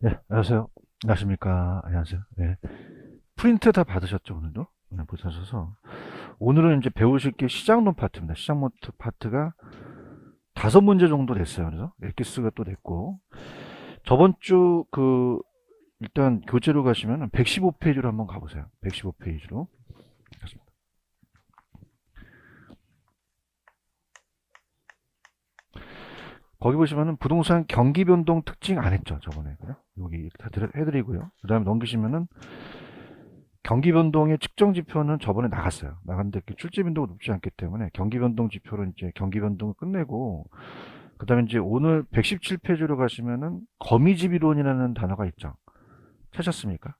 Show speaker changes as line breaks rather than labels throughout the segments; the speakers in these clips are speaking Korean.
네, 안녕하세요. 안녕하십니까. 안녕하세요. 네. 프린트 다 받으셨죠, 오늘도? 네, 보셔서. 오늘은 이제 배우실 게 시장론 파트입니다. 시장론 파트가 5문제 정도 됐어요. 그래서 엑기스가 또 됐고. 저번 주 일단 교재로 가시면 115페이지로 한번 가보세요. 115페이지로. 거기 보시면은 부동산 경기 변동 특징 안 했죠, 저번에. 그죠? 여기 다 해드리고요. 그 다음에 넘기시면은 경기 변동의 측정 지표는 저번에 나갔어요. 나갔는데 출제 빈도가 높지 않기 때문에 경기 변동 지표로 이제 경기 변동을 끝내고, 그다음에 이제 오늘 117페이지로 가시면은 거미집 이론이라는 단어가 있죠. 찾았습니까?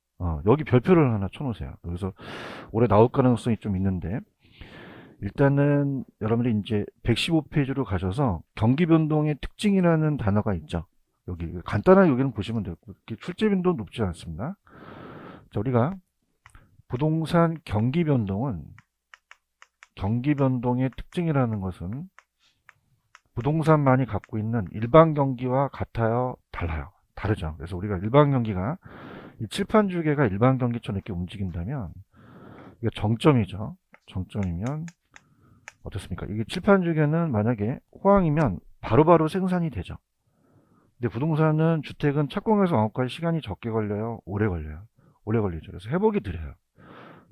여기 별표를 하나 쳐놓으세요. 여기서 올해 나올 가능성이 좀 있는데, 일단은 여러분들이 이제 115페이지로 가셔서 경기 변동의 특징이라는 단어가 있죠. 여기 간단하게 여기는 보시면 돼요. 출제 빈도 높지 않습니다. 자, 우리가 부동산 경기 변동의 특징이라는 것은 부동산만이 갖고 있는 일반 경기와 같아요, 달라요? 다르죠. 그래서 우리가 일반 경기가 이 칠판 주계가 일반 경기처럼 이렇게 움직인다면 이게 정점이죠. 정점이면 어떻습니까? 이게 칠판 주계는 만약에 호황이면 바로바로 생산이 되죠. 근데 부동산은 주택은 착공해서 완공까지 시간이 적게 걸려요, 오래 걸려요? 오래 걸리죠. 그래서 회복이 느려요.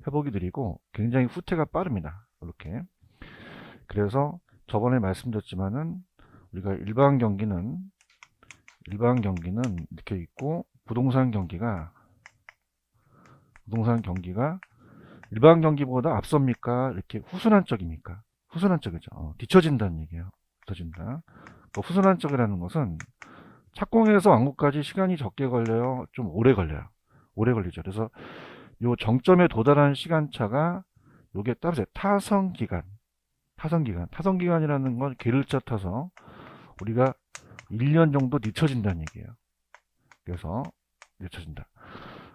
회복이 느리고 굉장히 후퇴가 빠릅니다. 이렇게. 그래서 저번에 말씀드렸지만은 우리가 일반 경기는 이렇게 있고, 부동산 경기가 일반 경기보다 앞섭니까? 이렇게 후순환 쪽입니까? 후순환 쪽이죠. 뒤처진다는 얘기예요. 뒤처진다. 후순환 쪽이라는 것은 착공해서 완공까지 시간이 적게 걸려요, 좀 오래 걸려요? 오래 걸리죠. 그래서 요 정점에 도달하는 시간차가 요게 따라서 타성기간이라는 건 게을차 타서 우리가 1년 정도 늦춰진다는 얘기예요. 그래서 늦춰진다.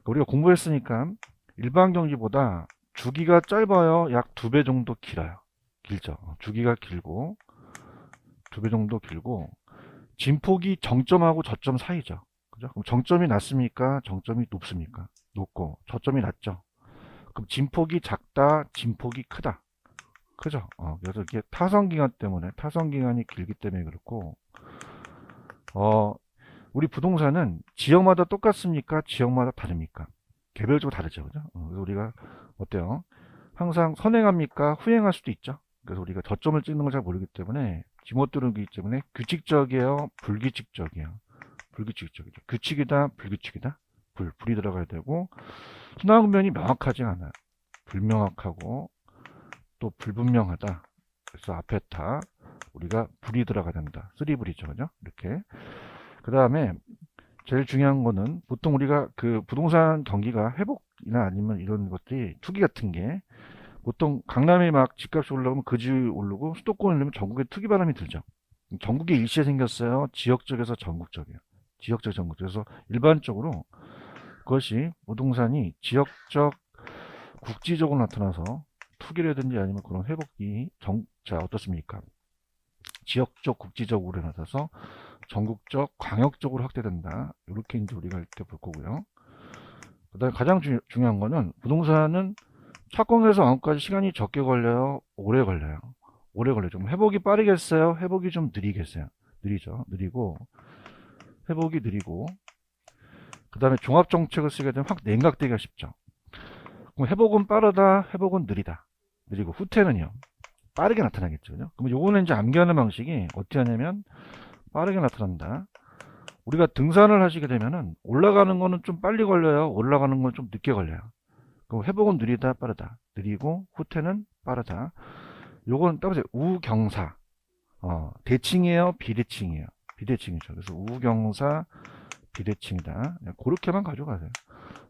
우리가 공부했으니까 일반 경기보다 주기가 짧아요, 약 2배 정도 길어요? 길죠. 주기가 길고 2배 정도 길고, 진폭이 정점하고 저점 사이죠. 그죠? 그럼 정점이 낮습니까? 정점이 높습니까? 높고 저점이 낮죠. 그럼 진폭이 작다, 진폭이 크다. 그죠? 그래서 이게 타성기간이 길기 때문에 그렇고, 어, 우리 부동산은 지역마다 똑같습니까? 지역마다 다릅니까? 개별적으로 다르죠. 그죠? 그래서 우리가 어때요? 항상 선행합니까? 후행할 수도 있죠. 그래서 우리가 저점을 찍는 걸 잘 모르기 때문에, 지못 들기 때문에 규칙적이에요, 불규칙적이에요? 불규칙적이죠. 규칙이다, 불규칙이다? 불이 들어가야 되고, 순환구면이 명확하지 않아요. 불명확하고 또 불분명하다. 그래서 앞에 다 우리가 불이 들어가야 된다. 쓰리불이죠. 그죠? 이렇게. 그 다음에 제일 중요한 거는, 보통 우리가 부동산 경기가 회복이나 아니면 이런 것들이 투기 같은 게, 보통 강남에 막 집값이 올라오면 그 집 오르고, 수도권에 오르면 전국에 투기 바람이 들죠. 전국에 일시에 생겼어요, 지역적에서 전국적이에요? 지역적, 전국. 그래서 일반적으로 그것이 부동산이 지역적, 국지적으로 나타나서 투기라든지 아니면 그런 회복이 자, 어떻습니까? 지역적, 국지적으로 나타나서 전국적, 광역적으로 확대된다. 이렇게 이제 우리가 이때 볼 거고요. 그다음에 가장 중요한 거는, 부동산은 착공해서 완공까지 시간이 적게 걸려요, 오래 걸려요? 오래 걸리죠. 회복이 빠르겠어요, 회복이 좀 느리겠어요? 느리죠. 느리고, 회복이 느리고, 그 다음에 종합정책을 쓰게 되면 확 냉각되기가 쉽죠. 그럼 회복은 빠르다, 회복은 느리다. 느리고, 후퇴는요, 빠르게 나타나겠죠. 그죠? 그럼 요거는 이제 암기하는 방식이 어떻게 하냐면, 빠르게 나타난다. 우리가 등산을 하시게 되면은 올라가는 거는 좀 빨리 걸려요, 올라가는 건 좀 늦게 걸려요? 그럼 회복은 느리다, 빠르다? 느리고, 후퇴는 빠르다. 요건 따라서 우경사. 대칭이에요, 비대칭이에요? 비대칭이죠. 그래서 우경사, 비대칭이다. 그렇게만 가져가세요.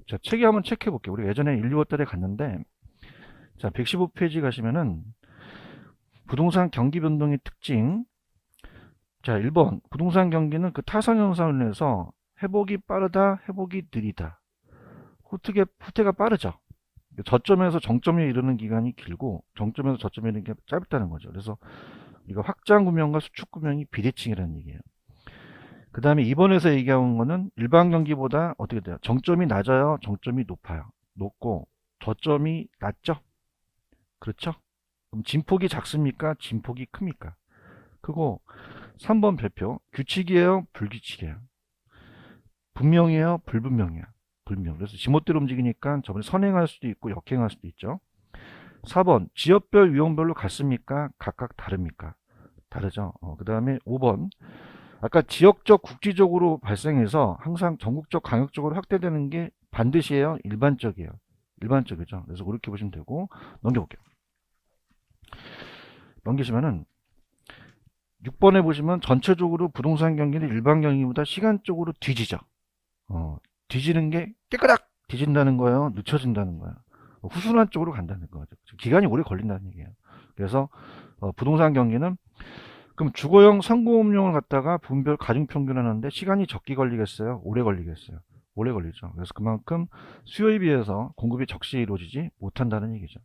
자, 책에 한번 체크해 볼게요. 우리 예전에 1, 2월 달에 갔는데, 자, 115페이지 가시면은 부동산 경기 변동의 특징. 자, 1번. 부동산 경기는 그 타선 현상을 인해서 회복이 빠르다, 회복이 느리다. 후퇴가 빠르죠. 저점에서 정점에 이르는 기간이 길고, 정점에서 저점에 이르는 게 짧다는 거죠. 그래서 이거 확장 구명과 수축 구명이 비대칭이라는 얘기예요. 그 다음에 이번에서 얘기한 거는 일반 경기보다 어떻게 돼요? 정점이 낮아요? 정점이 높아요? 높고 저점이 낮죠? 그렇죠? 그럼 진폭이 작습니까? 진폭이 큽니까? 그거 3번 별표 규칙이에요? 불규칙이에요? 분명해요? 불분명해요? 불명. 그래서 지멋대로 움직이니까 저번에 선행할 수도 있고 역행할 수도 있죠. 4번 지역별 유형별로 같습니까? 각각 다릅니까? 다르죠. 그 다음에 5번 아까 지역적 국지적으로 발생해서 항상 전국적 강역적으로 확대되는 게 반드시예요? 일반적이에요? 일반적이죠. 그래서 그렇게 보시면 되고 넘겨볼게요. 넘기시면은 6번에 보시면 전체적으로 부동산 경기는 일반 경기보다 시간적으로 뒤지죠. 뒤지는 게 깨끗하게 뒤진다는 거예요? 늦춰진다는 거예요? 후순환 쪽으로 간다는 거죠. 기간이 오래 걸린다는 얘기예요. 그래서 부동산 경기는 그럼 주거용 상공업용을 갖다가 분별 가중평균 하는데 시간이 적게 걸리겠어요? 오래 걸리겠어요? 오래 걸리죠. 그래서 그만큼 수요에 비해서 공급이 적시에 이루어지지 못한다는 얘기죠.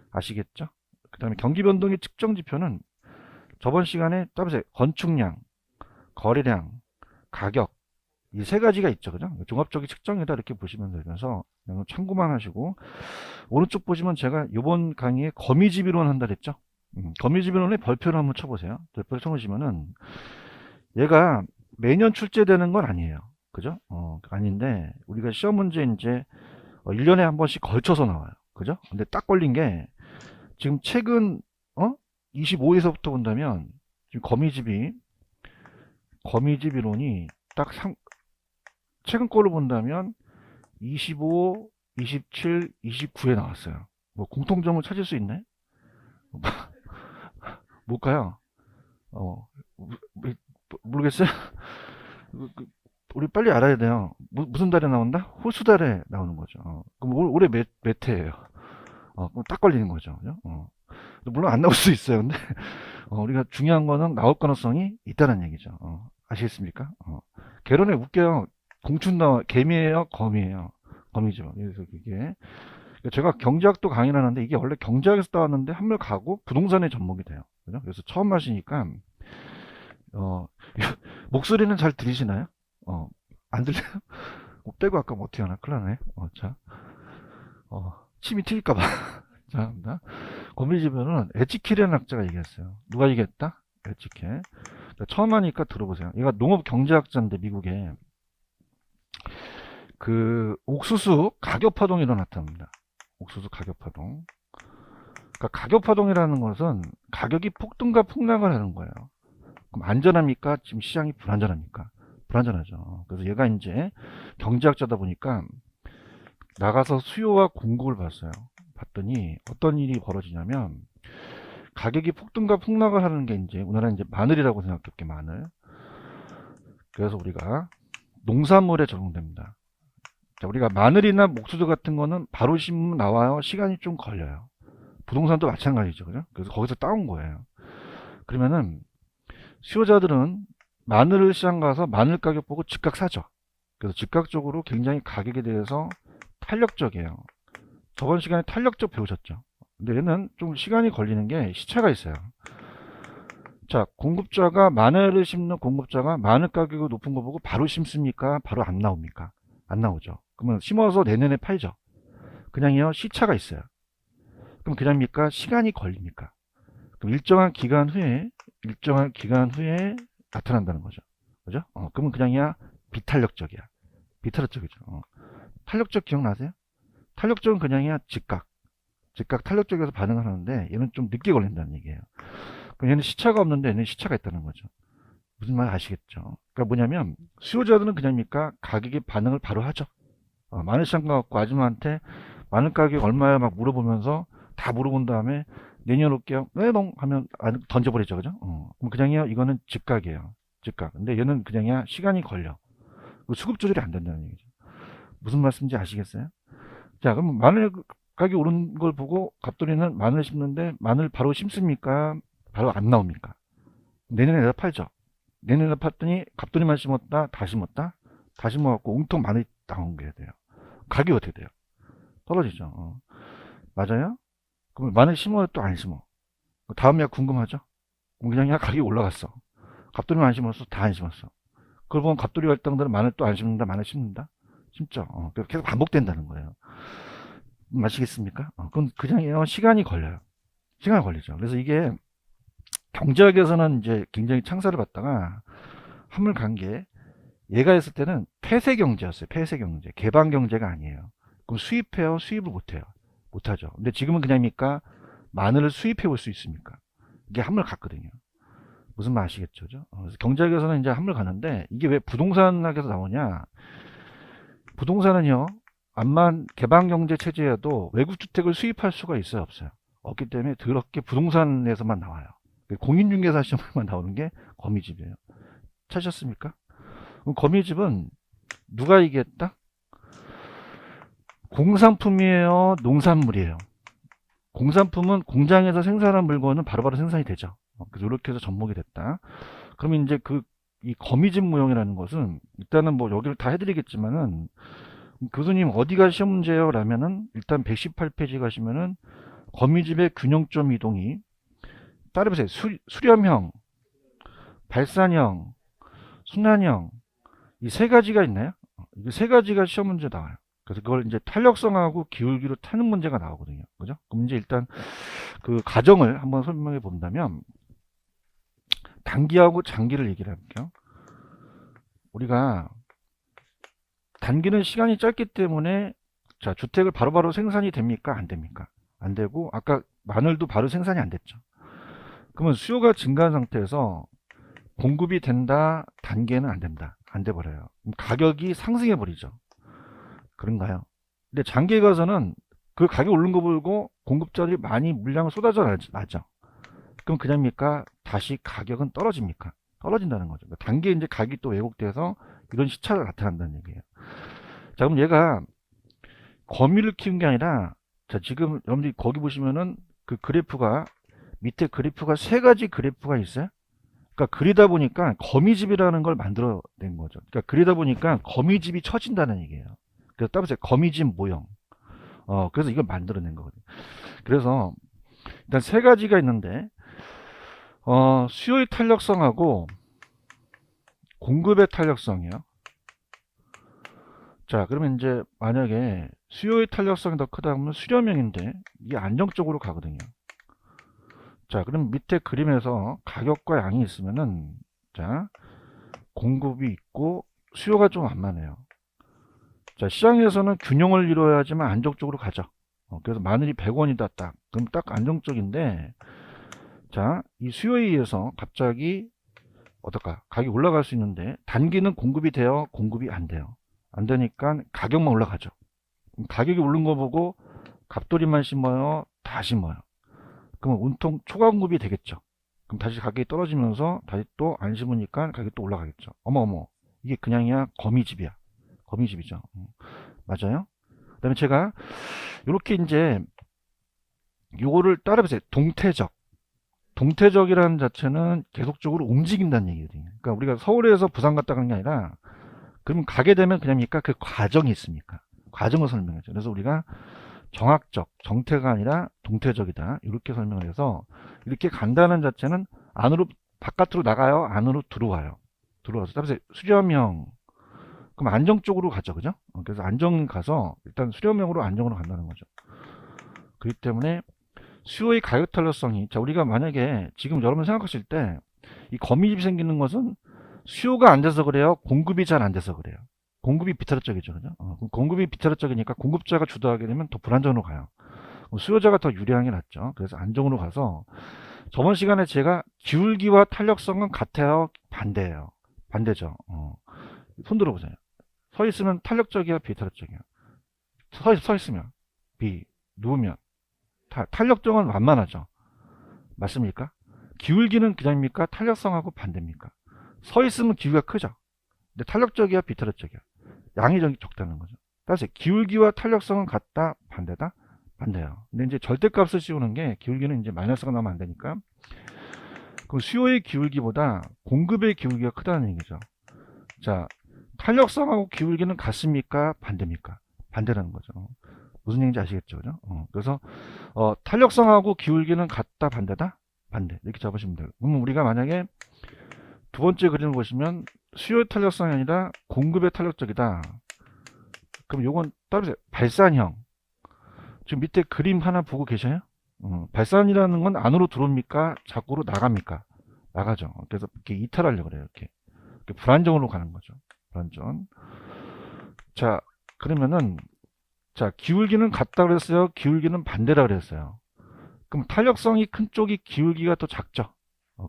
아시겠죠? 그 다음에 경기 변동의 측정 지표는 저번 시간에 따보세요. 건축량, 거래량, 가격 이 세 가지가 있죠. 그죠? 종합적인 측정이다 이렇게 보시면 되면서 참고만 하시고 오른쪽 보시면 제가 이번 강의에 거미집 이론 한다 그랬죠. 거미집 이론의 별표를 한번 쳐보세요. 별표를 쳐보시면은 얘가 매년 출제되는 건 아니에요. 그죠? 아닌데 우리가 시험 문제 이제 1년에 한 번씩 걸쳐서 나와요. 그죠? 근데 딱 걸린 게 지금 최근 25에서부터 본다면 지금 거미집 이론이 딱 최근 거로 본다면 25, 27, 29에 나왔어요. 뭐 공통점을 찾을 수 있네? 뭘까요? 모르겠어요? 우리 빨리 알아야 돼요. 무슨 달에 나온다? 호수달에 나오는 거죠. 그럼 올해 몇 해예요? 그럼 딱 걸리는 거죠. 그죠? 물론 안 나올 수 있어요. 근데 우리가 중요한 거는 나올 가능성이 있다는 얘기죠. 아시겠습니까? 개론에 웃겨요. 공춘 나와 개미예요, 거미예요. 거미죠. 그래서 이게 제가 경제학도 강의를 하는데 이게 원래 경제학에서 따왔는데 한물 가고 부동산에 접목이 돼요. 그죠? 그래서 처음 하시니까 목소리는 잘 들리시나요? 안 들려요? 빼고 아까 뭐 어떻게 하나? 큰일 나네. 자, 침이 튈까봐. 자, 거미집에는 에치킬이라는 학자가 얘기했어요. 누가 얘기했다? 에치킬. 그러니까 처음 하니까 들어보세요. 얘가 농업 경제학자인데 미국에 그 옥수수 가격 파동이 일어났답니다. 옥수수 가격 파동. 그러니까 가격 파동이라는 것은 가격이 폭등과 폭락을 하는 거예요. 그럼 안전합니까? 지금 시장이 불안전합니까? 불안전하죠. 그래서 얘가 이제 경제학자다 보니까 나가서 수요와 공급을 봤어요. 봤더니 어떤 일이 벌어지냐면 가격이 폭등과 폭락을 하는 게 이제 우리나라 이제 마늘이라고 생각할게 마늘. 그래서 우리가 농산물에 적용됩니다. 자, 우리가 마늘이나 옥수수 같은 거는 바로 심으면 나와요. 시간이 좀 걸려요. 부동산도 마찬가지죠. 그죠? 그래서 거기서 따온 거예요. 그러면은 수요자들은 마늘을 시장 가서 마늘 가격 보고 즉각 사죠. 그래서 즉각적으로 굉장히 가격에 대해서 탄력적이에요. 저번 시간에 탄력적 배우셨죠. 근데 얘는 좀 시간이 걸리는 게 시차가 있어요. 자, 공급자가 마늘을 심는 공급자가 마늘 가격이 높은 거 보고 바로 심습니까? 바로 안 나옵니까? 안 나오죠. 그러면 심어서 내년에 팔죠. 그냥요, 시차가 있어요. 그럼 그냥입니까? 시간이 걸립니까? 그럼 일정한 기간 후에 나타난다는 거죠. 그죠? 그러면 그냥이야 비탄력적이야. 비탄력적이죠. 탄력적 기억나세요? 탄력적은 그냥이야 즉각 탄력적에서 반응을 하는데 얘는 좀 늦게 걸린다는 얘기예요. 그럼 얘는 시차가 없는데 얘는 시차가 있다는 거죠. 무슨 말 아시겠죠? 그러니까 뭐냐면 수요자들은 그냥입니까? 가격에 반응을 바로 하죠. 마늘 시장 가갖고 아줌마한테 마늘 가격 얼마야 막 물어보면서 다 물어본 다음에 내년 올게요. 네농 하면 던져버리죠. 그죠? 그럼 그냥이야 이거는 즉각이에요. 즉각. 근데 얘는 그냥이야 시간이 걸려. 수급 조절이 안 된다는 얘기죠. 무슨 말씀인지 아시겠어요? 자, 그럼 마늘 가격이 오른 걸 보고 갑돌이는 마늘 심는데 마늘 바로 심습니까? 바로 안 나옵니까? 내년에 내가 팔죠. 내년에 팔더니 갑돌이만 심었다, 다 심었다, 다 심어갖고 옹통 마늘이 나온 게 돼요. 가격이 어떻게 돼요? 떨어지죠. 맞아요? 그럼 마늘 심어요, 또 안 심어? 다음에 궁금하죠? 그럼 그냥 가격이 올라갔어. 갑돌이만 안 심었어, 다 안 심었어. 그걸 보면 갑돌이 활동들은 마늘 또 안 심는다, 마늘 심는다, 심죠. 그래서 계속 반복된다는 거예요. 아시겠습니까? 그건 그냥 시간이 걸려요. 시간이 걸리죠. 그래서 이게 경제학에서는 이제 굉장히 창사를 받다가 한물 간 게, 얘가 했을 때는 폐쇄 경제였어요. 폐쇄 경제. 개방 경제가 아니에요. 그럼 수입해요? 수입을 못해요? 못하죠. 근데 지금은 그냥입니까? 마늘을 수입해 올 수 있습니까? 이게 한물 갔거든요. 무슨 말 아시겠죠? 그래서 경제학에서는 이제 한물 가는데, 이게 왜 부동산학에서 나오냐? 부동산은요, 암만 개방 경제 체제여도 외국 주택을 수입할 수가 있어요, 없어요? 없기 때문에 더럽게 부동산에서만 나와요. 공인중개사 시험에만 나오는 게 거미집이에요. 찾으셨습니까? 그럼 거미집은 누가 이겼다? 공산품이에요, 농산물이에요? 공산품은 공장에서 생산한 물건은 바로바로 생산이 되죠. 그래서 이렇게 해서 접목이 됐다. 그러면 이제 이 거미집 모형이라는 것은, 일단은 뭐 여기를 다 해드리겠지만은, 교수님 어디가 시험 문제예요? 라면은 일단 118페이지 가시면은 거미집의 균형점 이동이, 따라보세요. 수렴형, 발산형, 순환형, 이 세 가지가 있나요? 이 세 가지가 시험 문제 나와요. 그래서 그걸 이제 탄력성하고 기울기로 타는 문제가 나오거든요. 그죠? 그럼 이제 일단 그 가정을 한번 설명해 본다면, 단기하고 장기를 얘기를 해볼게요. 우리가 단기는 시간이 짧기 때문에, 자, 주택을 바로바로 생산이 됩니까? 안 됩니까? 안 되고, 아까 마늘도 바로 생산이 안 됐죠. 그러면 수요가 증가한 상태에서 공급이 된다, 단계는 안 된다. 안 돼버려요. 그럼 가격이 상승해 버리죠. 그런가요? 근데 장기에 가서는 그 가격 오른 거 보고 공급자들이 많이 물량을 쏟아져 나죠. 그럼 그냥입니까? 다시 가격은 떨어집니까? 떨어진다는 거죠. 그러니까 단기에 이제 가격이 또 왜곡돼서 이런 시차가 나타난다는 얘기예요. 자, 그럼 얘가 거미를 키운 게 아니라, 자, 지금 여러분들이 거기 보시면은 그 그래프가, 밑에 그래프가 세 가지 그래프가 있어요. 그러니까 그리다 보니까 거미집이라는 걸 만들어낸 거죠. 그러니까 그리다 보니까 거미집이 처진다는 얘기예요. 그래서 따라서 거미집 모형. 그래서 이걸 만들어낸 거거든요. 그래서 일단 세 가지가 있는데, 수요의 탄력성하고 공급의 탄력성이요. 자, 그러면 이제 만약에 수요의 탄력성이 더 크다 하면 수렴형인데 이게 안정적으로 가거든요. 자, 그럼 밑에 그림에서 가격과 양이 있으면은, 자, 공급이 있고 수요가 좀 완만해요. 자, 시장에서는 균형을 이루어야지만 안정적으로 가죠. 그래서 마늘이 100원이다 딱. 그럼 딱 안정적인데, 자, 이 수요에 의해서 갑자기 어떨까? 가격이 올라갈 수 있는데, 단기는 공급이 돼요? 공급이 안 돼요? 안 되니까 가격만 올라가죠. 가격이 오른 거 보고 갑돌이만 심어요? 다 심어요? 그러면 온통 초과 공급이 되겠죠. 그럼 다시 가격이 떨어지면서 다시 또 안 심으니까 가격이 또 올라가겠죠. 어머, 이게 그냥이야? 거미집이야. 거미집이죠. 맞아요? 그 다음에 제가 이렇게 이제 요거를 따라보세요. 동태적이라는 자체는 계속적으로 움직인다는 얘기거든요. 그러니까 우리가 서울에서 부산 갔다 가는 게 아니라, 그러면 가게 되면 그냥입니까? 그 과정이 있습니까? 과정을 설명하죠. 그래서 우리가 정학적, 정태가 아니라 동태적이다, 이렇게 설명을 해서, 이렇게 간다는 자체는 안으로, 바깥으로 나가요? 안으로 들어와요? 들어와서 따라서 수렴형, 그럼 안정적으로 가죠. 그죠? 그래서 안정 가서 일단 수렴형으로 안정으로 간다는 거죠. 그렇기 때문에 수요의 가격 탄력성이, 자, 우리가 만약에 지금 여러분 생각하실 때 이 거미집이 생기는 것은 수요가 안 돼서 그래요? 공급이 잘 안 돼서 그래요? 공급이 비타르적이죠. 그죠? 공급이 비타르적이니까 공급자가 주도하게 되면 더 불안정으로 가요. 수요자가 더 유리한 게 낫죠. 그래서 안정으로 가서, 저번 시간에 제가 기울기와 탄력성은 같아요? 반대예요? 반대죠. 손 들어보세요. 서 있으면 탄력적이야, 비탄력적이야? 서 있으면 비, 누우면 탄력성은 완만하죠. 맞습니까? 기울기는 그냥입니까? 탄력성하고 반대입니까? 서 있으면 기울기가 크죠. 근데 탄력적이야, 비탄력적이야? 양이 적다는 거죠. 따라서 기울기와 탄력성은 같다, 반대다? 반대예요. 근데 이제 절대값을 씌우는 게, 기울기는 이제 마이너스가 나오면 안 되니까, 그 수요의 기울기보다 공급의 기울기가 크다는 얘기죠. 자, 탄력성하고 기울기는 같습니까? 반대입니까? 반대라는 거죠. 무슨 얘기인지 아시겠죠? 그죠? 그래서 탄력성하고 기울기는 같다, 반대다? 반대. 이렇게 잡으시면 돼요. 그러면 우리가 만약에 두 번째 그림을 보시면, 수요의 탄력성이 아니라 공급의 탄력적이다. 그럼 요건 따로 발산형. 지금 밑에 그림 하나 보고 계셔요? 발산이라는 건 안으로 들어옵니까? 밖으로 나갑니까? 나가죠. 그래서 이렇게 이탈하려고 그래요. 이렇게 불안정으로 가는 거죠. 불안정. 자, 그러면은 자, 기울기는 같다 그랬어요. 기울기는 반대라 그랬어요. 그럼 탄력성이 큰 쪽이 기울기가 더 작죠.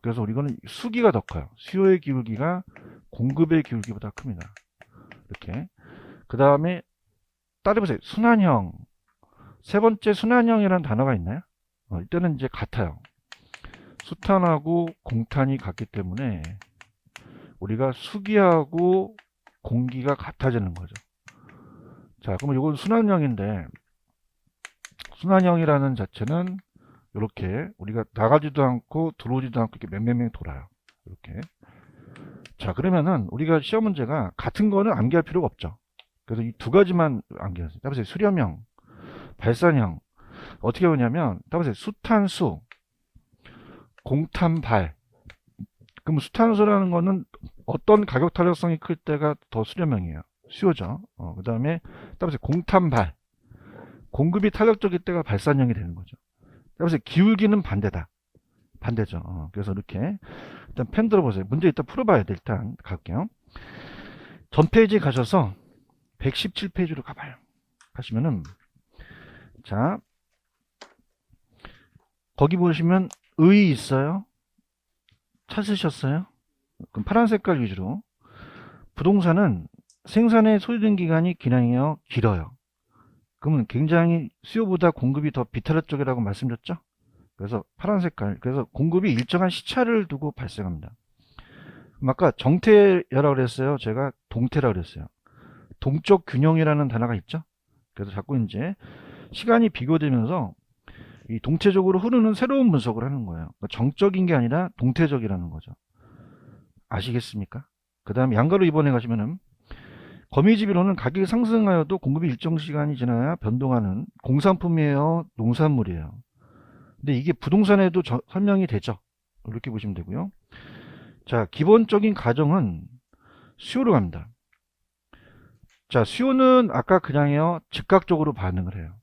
그래서 우리는 수기가 더 커요. 수요의 기울기가 공급의 기울기보다 큽니다. 이렇게. 그 다음에 따라해보세요. 순환형. 세 번째 순환형이라는 단어가 있나요? 이때는 이제 같아요. 수탄하고 공탄이 같기 때문에 우리가 수기하고 공기가 같아지는 거죠. 자, 그러면 이건 순환형인데, 순환형이라는 자체는 이렇게 우리가 나가지도 않고 들어오지도 않고 이렇게 맹맹맹 돌아요. 이렇게. 자, 그러면은 우리가 시험 문제가 같은 거는 암기할 필요가 없죠. 그래서 이 두 가지만 암기하세요. 따라서 수렴형, 발산형. 어떻게 보냐면, 따라서 수탄수, 공탄발. 그럼 수탄수라는 거는 어떤 가격 탄력성이 클 때가 더 수렴형이에요. 수요죠. 그 다음에 따라서 공탄발. 공급이 탄력적일 때가 발산형이 되는 거죠. 따라서 기울기는 반대다. 반대죠. 그래서 이렇게 일단 펜 들어보세요. 문제 일단 풀어봐야 돼. 일단 갈게요. 전 페이지 가셔서 117페이지로 가봐요. 가시면은 자 거기 보시면 의 있어요. 찾으셨어요? 그럼 파란 색깔 위주로. 부동산은 생산에 소요된 기간이 기량이요 길어요. 그러면 굉장히 수요보다 공급이 더 비탈의 쪽이라고 말씀드렸죠? 그래서 파란 색깔. 그래서 공급이 일정한 시차를 두고 발생합니다. 그럼 아까 정태라고 그랬어요. 제가 동태라고 그랬어요. 동적 균형이라는 단어가 있죠? 그래서 자꾸 이제 시간이 비교되면서 이 동태적으로 흐르는 새로운 분석을 하는 거예요. 그러니까 정적인 게 아니라 동태적이라는 거죠. 아시겠습니까? 그 다음에 양가로 이번에 가시면은 거미집이로는 가격이 상승하여도 공급이 일정 시간이 지나야 변동하는 공산품이에요, 농산물이에요. 근데 이게 부동산에도 설명이 되죠. 이렇게 보시면 되고요. 자, 기본적인 가정은 수요로 갑니다. 자, 수요는 아까 그냥요 즉각적으로 반응을 해요.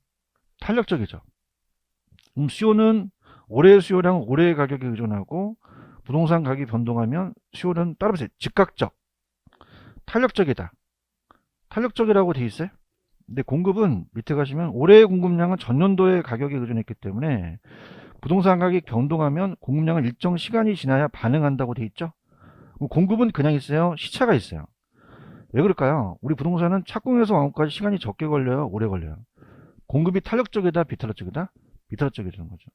탄력적이죠. 수요는 올해의 수요량은 올해의 가격에 의존하고 부동산 가격이 변동하면 수요는 따라서 즉각적, 탄력적이다. 탄력적이라고 돼 있어요. 근데 공급은 밑에 가시면 올해의 공급량은 전년도의 가격에 의존했기 때문에 부동산 가격이 변동하면 공급량은 일정 시간이 지나야 반응한다고 돼 있죠. 공급은 그냥 있어요. 시차가 있어요. 왜 그럴까요? 우리 부동산은 착공에서 완공까지 시간이 적게 걸려요? 오래 걸려요? 공급이 탄력적이다? 비탄력적이다? 비탄력적이라는 거죠.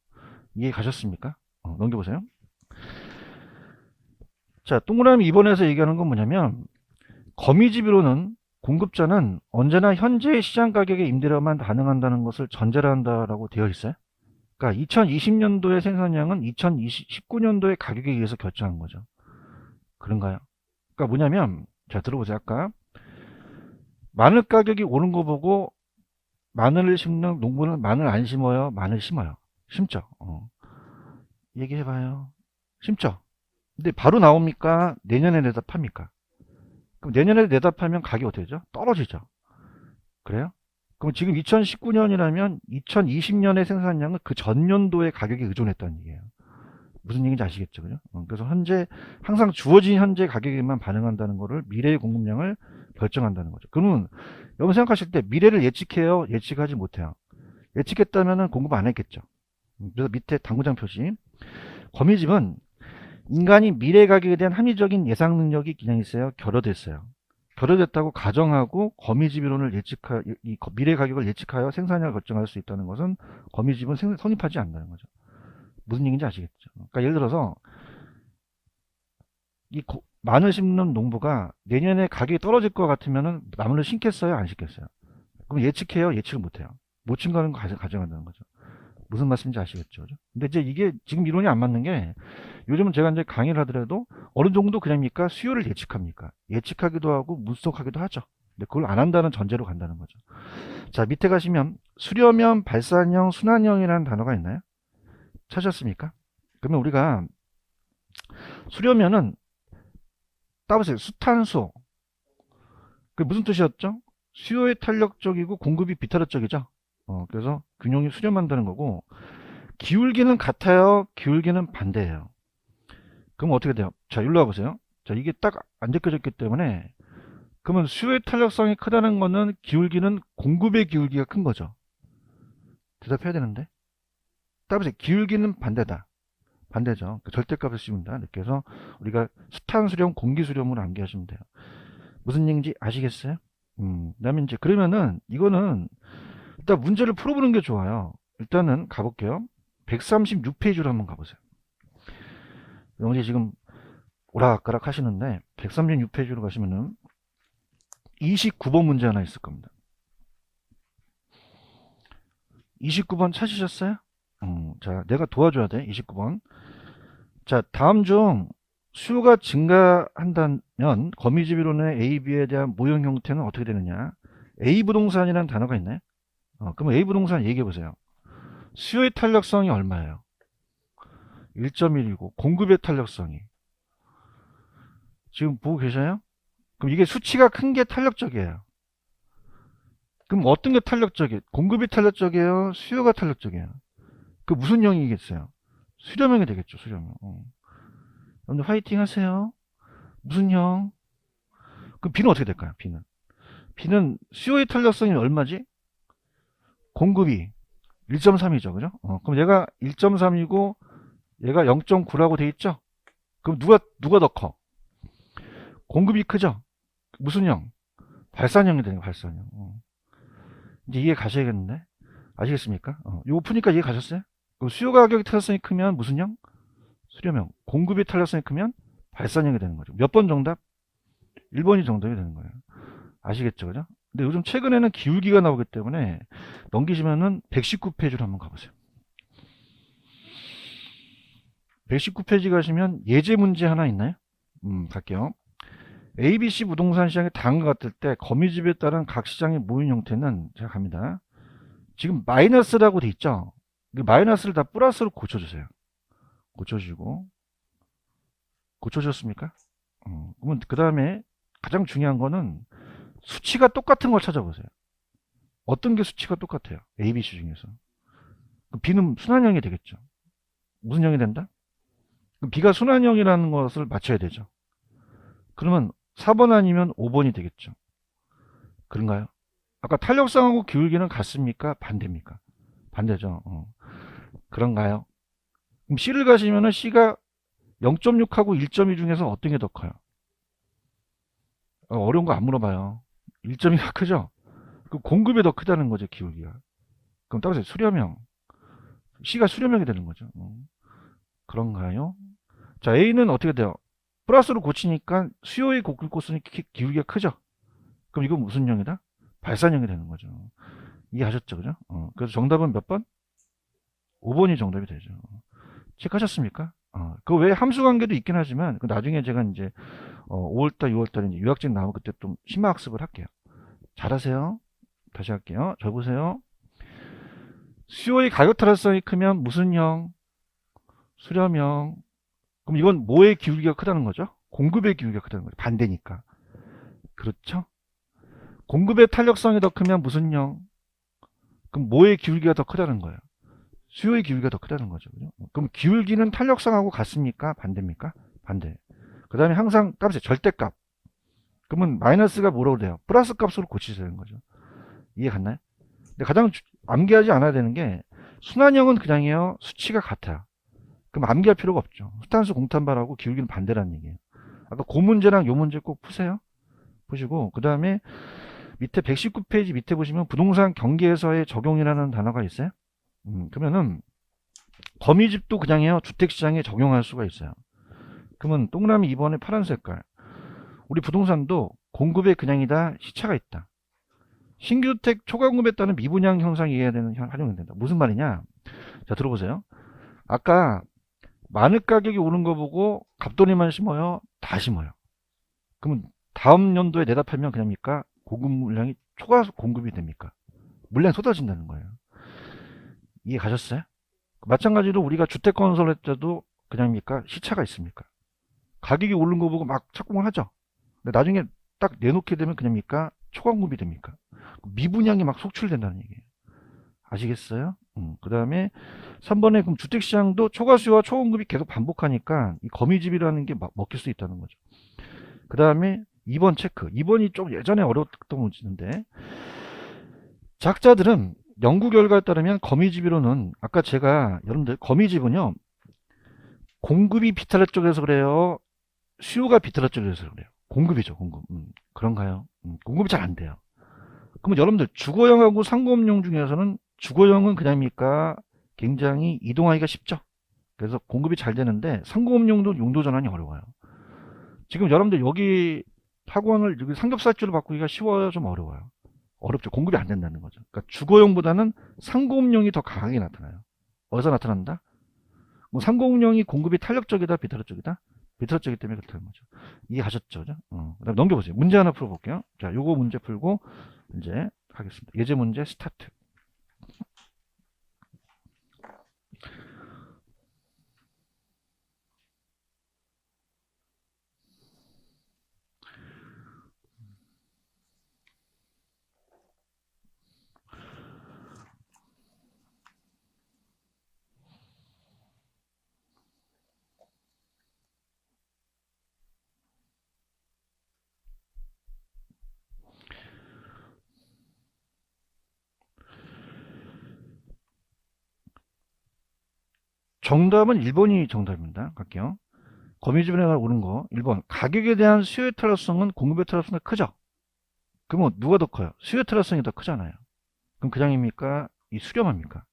이해 가셨습니까? 넘겨보세요. 자, 동그라미 2번에서 얘기하는 건 뭐냐면 거미집으로는 공급자는 언제나 현재의 시장 가격의 임대료만 반응한다는 것을 전제로 한다라고 되어 있어요. 그러니까 2020년도의 생산량은 2019년도의 가격에 의해서 결정한 거죠. 그런가요? 그러니까 뭐냐면 자 들어보세요. 아까 마늘 가격이 오른 거 보고 마늘을 심는 농부는 마늘 안 심어요? 마늘 심어요. 심죠. 얘기해봐요. 심죠. 근데 바로 나옵니까? 내년에 내다 팝니까? 그럼 내년에 내다 파면 가격이 어떻게 되죠? 떨어지죠. 그래요? 그럼 지금 2019년이라면 2020년의 생산량은 그 전년도의 가격에 의존했다는 얘기예요. 무슨 얘기인지 아시겠죠? 그죠? 그래서 현재 항상 주어진 현재 가격에만 반응한다는 거를 미래의 공급량을 결정한다는 거죠. 그러면 여러분 생각하실 때 미래를 예측해요? 예측하지 못해요? 예측했다면 공급 안 했겠죠. 그래서 밑에 당구장 표시 거미집은 인간이 미래 가격에 대한 합리적인 예상 능력이 그냥 있어요. 결여됐어요. 결여됐다고 가정하고 거미집이론을 미래 가격을 예측하여 생산량을 결정할 수 있다는 것은 거미집은 성립하지 않는다는 거죠. 무슨 얘기인지 아시겠죠? 그러니까 예를 들어서 마늘 심는 농부가 내년에 가격이 떨어질 것 같으면 마늘을 심겠어요? 안 심겠어요? 그럼 예측해요? 예측을 못해요. 못 친다는 거 가정한다는 거죠. 무슨 말씀인지 아시겠죠? 그죠? 근데 이제 이게 지금 이론이 안 맞는 게 요즘은 제가 이제 강의를 하더라도 어느 정도 그냥입니까? 수요를 예측합니까? 예측하기도 하고 분석하기도 하죠. 근데 그걸 안 한다는 전제로 간다는 거죠. 자, 밑에 가시면 수렴형, 발산형, 순환형이라는 단어가 있나요? 찾았습니까? 그러면 우리가 수렴형은 따보세요. 수탄수. 그게 무슨 뜻이었죠? 수요의 탄력적이고 공급이 비탄력적이죠. 그래서 균형이 수렴한다는 거고, 기울기는 같아요? 기울기는 반대예요. 그럼 어떻게 돼요? 자, 일로 와보세요. 자, 이게 딱 안 제껴졌기 때문에, 그러면 수요의 탄력성이 크다는 거는 기울기는 공급의 기울기가 큰 거죠. 대답해야 되는데. 따보세요. 기울기는 반대다. 반대죠. 절대값을 씌운다. 이렇게 해서 우리가 수탄수렴, 공기수렴으로 암기하시면 돼요. 무슨 얘기인지 아시겠어요? 그다음에 이제 그러면은 이거는 일단 문제를 풀어보는 게 좋아요. 일단은 가볼게요. 136페이지로 한번 가보세요. 영재 지금 오락가락 하시는데 136페이지로 가시면은 29번 문제 하나 있을 겁니다. 29번 찾으셨어요? 자, 내가 도와줘야 돼. 29번. 자, 다음 중 수요가 증가한다면 거미집 이론의 A, B에 대한 모형 형태는 어떻게 되느냐? A 부동산이라는 단어가 있나요? 그럼 A 부동산 얘기해 보세요. 수요의 탄력성이 얼마예요? 1.1이고 공급의 탄력성이 지금 보고 계셔요? 그럼 이게 수치가 큰 게 탄력적이에요. 그럼 어떤 게 탄력적이에요? 공급이 탄력적이에요? 수요가 탄력적이에요? 그 무슨 형이겠어요? 수렴형이 되겠죠. 수렴형. 여러분들 화이팅 하세요. 무슨 형? 그럼 B는 어떻게 될까요? B는 수요의 탄력성이 얼마지? 공급이 1.3이죠. 그죠? 그럼 얘가 1.3이고 얘가 0.9라고 돼 있죠? 그럼 누가 더 커? 공급이 크죠? 무슨 형? 발산형이 되는 거예요. 발산형. 이제 이해 가셔야겠는데? 아시겠습니까? 이거 푸니까 이해 가셨어요? 그럼 수요 가격의 탄력성이 크면 무슨 형? 수렴형. 공급의 탄력성이 크면 발산형이 되는 거죠. 몇 번 정답? 1번이 정답이 되는 거예요. 아시겠죠? 그죠? 근데 요즘 최근에는 기울기가 나오기 때문에 넘기시면은 119페이지로 한번 가보세요. 119페이지 가시면 예제 문제 하나 있나요? 갈게요. ABC 부동산 시장이 다음과 같을 때 거미집에 따른 각 시장의 모인 형태는, 제가 갑니다. 지금 마이너스라고 돼 있죠? 마이너스를 다 플러스로 고쳐주세요. 고쳐주시고. 고쳐주셨습니까? 그러면 그 다음에 가장 중요한 거는 수치가 똑같은 걸 찾아보세요. 어떤 게 수치가 똑같아요? A, B, C 중에서. 그럼 B는 순환형이 되겠죠. 무슨 형이 된다? 그럼 B가 순환형이라는 것을 맞춰야 되죠. 그러면 4번 아니면 5번이 되겠죠. 그런가요? 아까 탄력성하고 기울기는 같습니까? 반대입니까? 반대죠. 그런가요? 그럼 C를 가시면은 C가 0.6하고 1.2 중에서 어떤 게 더 커요? 어려운 거 안 물어봐요. 1.2가 크죠? 그 공급이 더 크다는 거죠, 기울기가. 그럼 따라서 수렴형. C가 수렴형이 되는 거죠. 그런가요? 자, A는 어떻게 돼요? 플러스로 고치니까 수요의 곡글꽃은 기울기가 크죠? 그럼 이건 무슨 형이다? 발산형이 되는 거죠. 이해하셨죠? 그죠? 그래서 정답은 몇 번? 5번이 정답이 되죠. 체크하셨습니까? 그 외에 함수 관계도 있긴 하지만, 그 나중에 제가 이제, 5월달, 6월달에 이제 유학생 나오면 그때 좀 심화학습을 할게요. 잘하세요. 다시 할게요. 잘 보세요. 수요의 가격 탄력성이 크면 무슨 형? 수렴형. 그럼 이건 뭐의 기울기가 크다는 거죠? 공급의 기울기가 크다는 거죠. 반대니까. 그렇죠? 공급의 탄력성이 더 크면 무슨 형? 그럼 뭐의 기울기가 더 크다는 거예요? 수요의 기울기가 더 크다는 거죠. 그죠? 그럼 기울기는 탄력성하고 같습니까? 반대입니까? 반대. 그 다음에 항상 값이 절대값. 그러면 마이너스가 뭐라고 돼요? 플러스 값으로 고치셔야 되는 거죠. 이해 갔나요? 근데 가장 암기하지 않아야 되는 게 순환형은 그냥이에요. 수치가 같아요. 그럼 암기할 필요가 없죠. 수탄수 공탄발하고 기울기는 반대라는 얘기예요. 아까 그 문제랑 요 문제 꼭 푸세요. 보시고 그 다음에 밑에 119페이지 밑에 보시면 부동산 경계에서의 적용이라는 단어가 있어요. 그러면은 거미집도 그냥이에요. 주택시장에 적용할 수가 있어요. 그러면 동그라미 2번에 파란 색깔. 우리 부동산도 공급에 그냥이다. 시차가 있다. 신규주택 초과공급에 따른 미분양 현상이 이해해야 되는 활용이 된다. 무슨 말이냐? 자, 들어보세요. 아까 마늘 가격이 오른 거 보고 갑돌이만 심어요? 다 심어요. 그러면 다음 연도에 내다 팔면 그냥입니까? 공급 물량이 초과 공급이 됩니까? 물량이 쏟아진다는 거예요. 이해 가셨어요? 마찬가지로 우리가 주택 건설할 때도 그냥입니까? 시차가 있습니까? 가격이 오른 거 보고 막 착공을 하죠. 근데 나중에 딱 내놓게 되면 그냥입니까? 초과공급이 됩니까? 미분양이 막 속출된다는 얘기예요. 아시겠어요? 그 다음에 3번에 그럼 주택시장도 초과수요와 초공급이 계속 반복하니까 이 거미집이라는 게 먹힐 수 있다는 거죠. 그 다음에 2번 체크. 2번이 좀 예전에 어려웠던 문제인데, 작자들은 연구 결과에 따르면 거미집이로는, 아까 제가 여러분들 거미집은요, 공급이 비틀어 쪽에서 그래요, 수요가 비틀어 쪽에서 그래요? 공급이죠, 공급. 그런가요? 공급이 잘 안 돼요. 그러면 여러분들 주거용하고 상업용 중에서는 주거용은 그냥입니까? 굉장히 이동하기가 쉽죠. 그래서 공급이 잘 되는데 상업용도 용도 전환이 어려워요. 지금 여러분들 여기 학원을 여기 삼겹살집으로 바꾸기가 쉬워요, 좀 어려워요? 어렵죠. 공급이 안 된다는 거죠. 그러니까 주거용보다는 상업용이 더 강하게 나타나요. 어디서 나타난다? 뭐 상공용이 공급이 탄력적이다, 비탄력적이다? 비탄력적이기 때문에 그렇다는 거죠. 이해하셨죠? 그죠? 그다음 넘겨보세요. 문제 하나 풀어볼게요. 자, 요거 문제 풀고 이제 하겠습니다. 예제 문제 스타트. 정답은 1번이 정답입니다. 갈게요. 거미집에 오는 거 1번. 가격에 대한 수요의 탄력성은 공급의 탄력성보다 크죠? 그러면 누가 더 커요? 수요의 탄력성이 더 크잖아요. 그럼 그냥입니까? 이 수렴합니까?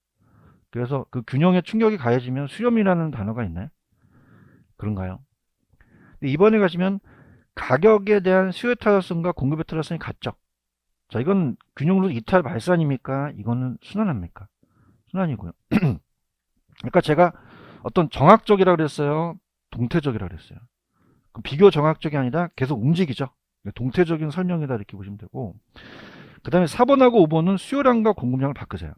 그래서 그 균형에 충격이 가해지면 수렴이라는 단어가 있나요? 그런가요? 근데 이번에 가시면 가격에 대한 수요의 탄력성과 공급의 탄력성이 같죠? 자, 이건 균형으로 이탈 발산입니까? 이거는 순환합니까? 순환이고요. 그러니까 제가 어떤 정학적이라고 그랬어요? 동태적이라고 그랬어요? 비교 정학적이 아니라 계속 움직이죠? 동태적인 설명이다 이렇게 보시면 되고, 그 다음에 4번하고 5번은 수요량과 공급량을 바꾸세요.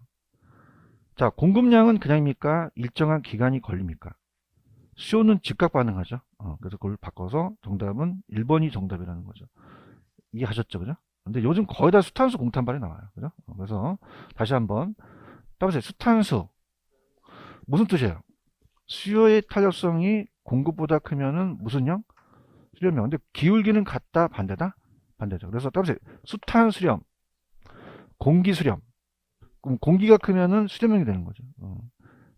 자, 공급량은 그냥입니까? 일정한 기간이 걸립니까? 수요는 즉각 반응하죠. 그래서 그걸 바꿔서 정답은 1번이 정답이라는 거죠. 이해하셨죠? 그죠? 근데 요즘 거의 다 수탄수 공탄발이 나와요. 그죠? 그래서 다시 한번 따보세요. 수탄수. 무슨 뜻이에요? 수요의 탄력성이 공급보다 크면은 무슨형? 수렴형. 근데 기울기는 같다? 반대다? 반대죠. 그래서 따보세요. 수탄수렴, 공기수렴. 그럼 공기가 크면은 수렴형이 되는 거죠.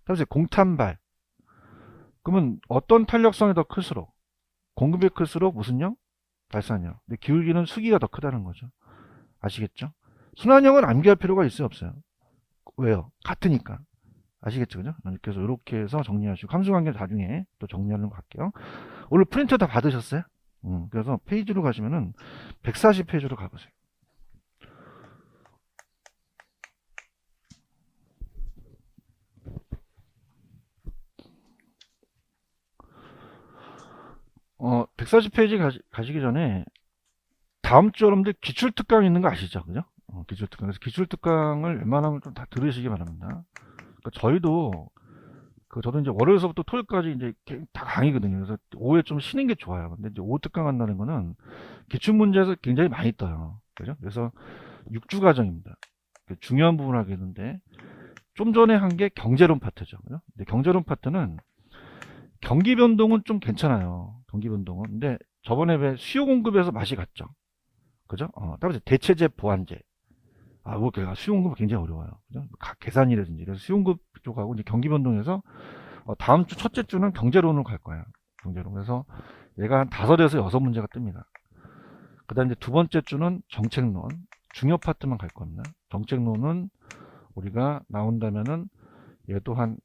따보세요. 공탄발. 그러면 어떤 탄력성이 더 클수록? 공급이 클수록 무슨형? 발산형. 근데 기울기는 수기가 더 크다는 거죠. 아시겠죠? 순환형은 암기할 필요가 있어요, 없어요? 왜요? 같으니까. 아시겠죠? 그죠? 그래서 이렇게 해서 정리하시고, 함수관계 나중에 또 정리하는 거 갈게요. 오늘 프린터 다 받으셨어요? 그래서 페이지로 가시면은 140페이지로 가보세요. 어, 140페이지 가시기 전에 다음 주 여러분들 기출특강 있는 거 아시죠? 그죠? 기출특강. 그래서 기출특강을 웬만하면 좀 다 들으시기 바랍니다. 그러니까 저희도 저도 이제 월요일서부터 토요일까지 이제 다 강의거든요. 그래서 오후에 좀 쉬는 게 좋아요. 근데 이제 오후 특강 한다는 거는 기출문제에서 굉장히 많이 떠요. 그죠? 그래서 6주 과정입니다. 중요한 부분을 하게 되는데, 좀 전에 한 게 경제론 파트죠. 그죠? 근데 경제론 파트는 경기 변동은 좀 괜찮아요. 경기 변동은. 근데 저번에 왜 수요 공급에서 맛이 갔죠. 그죠? 따라서 대체재 보완제. 뭐 수요 공급은 굉장히 어려워요. 그죠? 계산이라든지. 그래서 수요 공급 쪽하고 이제 경기 변동에서 다음 주 첫째 주는 경제론으로 갈 거예요. 경제론. 그래서 얘가 한 5에서 6문제가 뜹니다. 그 다음에 이제 두 번째 주는 정책론. 중요 파트만 갈 겁니다. 정책론은 우리가 나온다면은 얘도 한